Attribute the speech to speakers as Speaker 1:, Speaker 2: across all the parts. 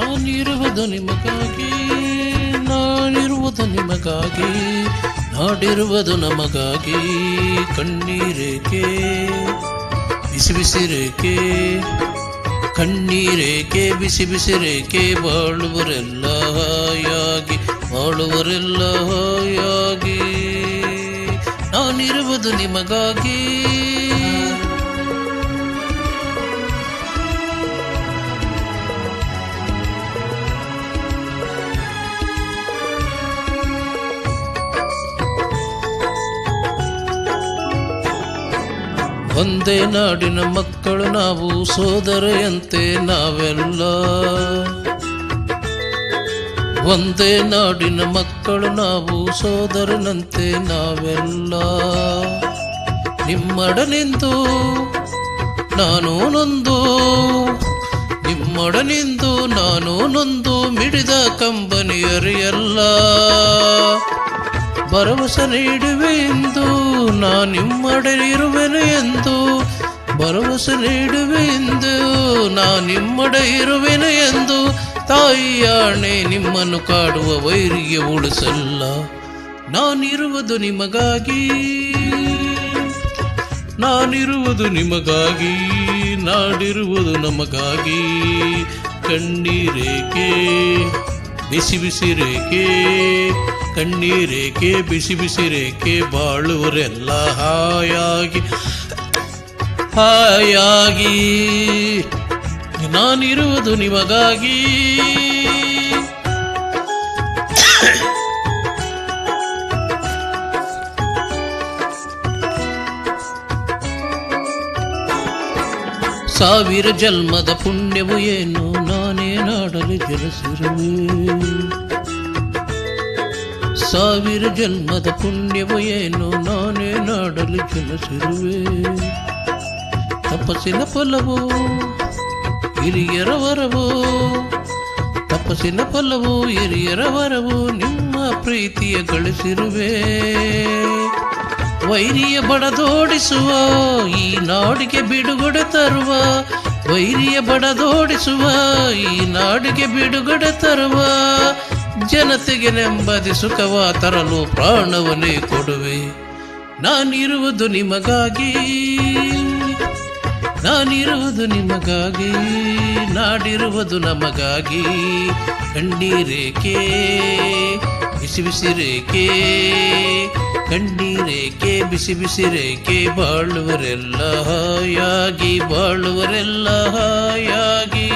Speaker 1: ನಾನಿರುವುದು ನಿಮಗಾಗಿ, ನಾನಿರುವುದು ನಿಮಗಾಗಿ, ನಾಡಿರುವುದು ನಮಗಾಗಿ. ಕಣ್ಣೀರೇಕೆ ಬಿಸಿ ಬಿಸಿ ರೇಕೆ, ಕಣ್ಣೀರೇಕೆ ಬಿಸಿ ಬಿಸಿ ರೇಕೆ, ಬಾಳುವರೆಲ್ಲ ಹಾಯಾಗಿ, ಬಾಳುವರೆಲ್ಲ ಹಾಯಾಗಿ. ನಾನಿರುವುದು ನಿಮಗಾಗಿ. ಒಂದೇ ನಾಡಿನ ಮಕ್ಕಳು ನಾವು, ಸೋದರೆಯಂತೆ ನಾವೆಲ್ಲ. ಒಂದೇ ನಾಡಿನ ಮಕ್ಕಳು ನಾವು, ಸೋದರನಂತೆ ನಾವೆಲ್ಲ. ನಿಮ್ಮೊಡನಿಂದು ನಾನು ನೊಂದು, ನಿಮ್ಮೊಡನಿಂದು ನಾನು ನೊಂದು, ಮಿಡಿದ ಕಂಬನಿಯರಿಯಲ್ಲ. ಭರವಸೆ ನೀಡುವೆ ಎಂದು ನಾ ನಿಮ್ಮೊಡೆ ಇರುವೆನು ಎಂದು, ಭರವಸೆ ನೀಡುವೆ ಎಂದು ನಾ ನಿಮ್ಮೊಡೆ ಇರುವೆನು ಎಂದು. ತಾಯಿಯಾಣೆ ನಿಮ್ಮನ್ನು ಕಾಡುವ ವೈರಿಗೆ ಉಳಿಸಲ್ಲ. ನಾನಿರುವುದು ನಿಮಗಾಗಿ, ನಾನಿರುವುದು ನಿಮಗಾಗಿ, ನಾಡಿರುವುದು ನಮಗಾಗಿ. ಕಣ್ಣೀರೇಕೆ ಬಿಸಿ ಬಿಸಿ ರೇಕೆ, ಕಣ್ಣೀರೇಕೆ ಬಿಸಿ ಬಿಸಿ ರೇಕೆ, ಬಾಳುವರೆಲ್ಲ ಹಾಯಾಗಿ ಹಾಯಾಗಿ. ನಾನಿರುವುದು ನಿಮಗಾಗಿ. ಸಾವಿರ ಜನ್ಮದ ಪುಣ್ಯವು ಏನು, ನಾನೇ ನಾಡಲು ಜನಿಸಿರುವೆ. ಸಾವಿರ ಜನ್ಮದ ಪುಣ್ಯವು ಏನು, ನಾನೇ ನಾಡಲು ಜನಿಸಿರುವೆ. ತಪಸ್ಸಿನ ಫಲವು ಹಿರಿಯರ ವರವು, ತಪಸ್ಸಿನ ಫಲವು ಹಿರಿಯರ ವರವು, ನಿಮ್ಮ ಪ್ರೀತಿಯ ಗಳಿಸಿರುವೆ. ವೈರಿಯ ಬಡದೋಡಿಸುವ ಈ ನಾಡಿಗೆ ಬಿಡುಗಡೆ ತರುವ, ವೈರಿಯ ಬಡದೋಡಿಸುವ ಈ ನಾಡಿಗೆ ಬಿಡುಗಡೆ ತರುವ. ಜನತೆಗೆ ನೆಮ್ಮದಿ ಸುಖವ ತರಲು ಪ್ರಾಣವನ್ನೇ ಕೊಡುವೆ. ನಾನಿರುವುದು ನಿಮಗಾಗಿ, ನಾನಿರುವುದು ನಿಮಗಾಗಿ, ನಾಡಿರುವುದು ನಮಗಾಗಿ. ಕಣ್ಣೀರೇಕೆ ಬಿಸಿ ಬಿಸಿ ರೇಕೆ, ಕಣ್ಣೀರೇಕೆ ಬಿಸಿ ಬಿಸಿ ರೇಕೆ, ಬಾಳುವರೆಲ್ಲ ಹಾಯಾಗಿ, ಬಾಳುವರೆಲ್ಲ ಹಾಯಾಗಿ.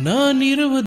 Speaker 1: ನಾನಿರುವುದು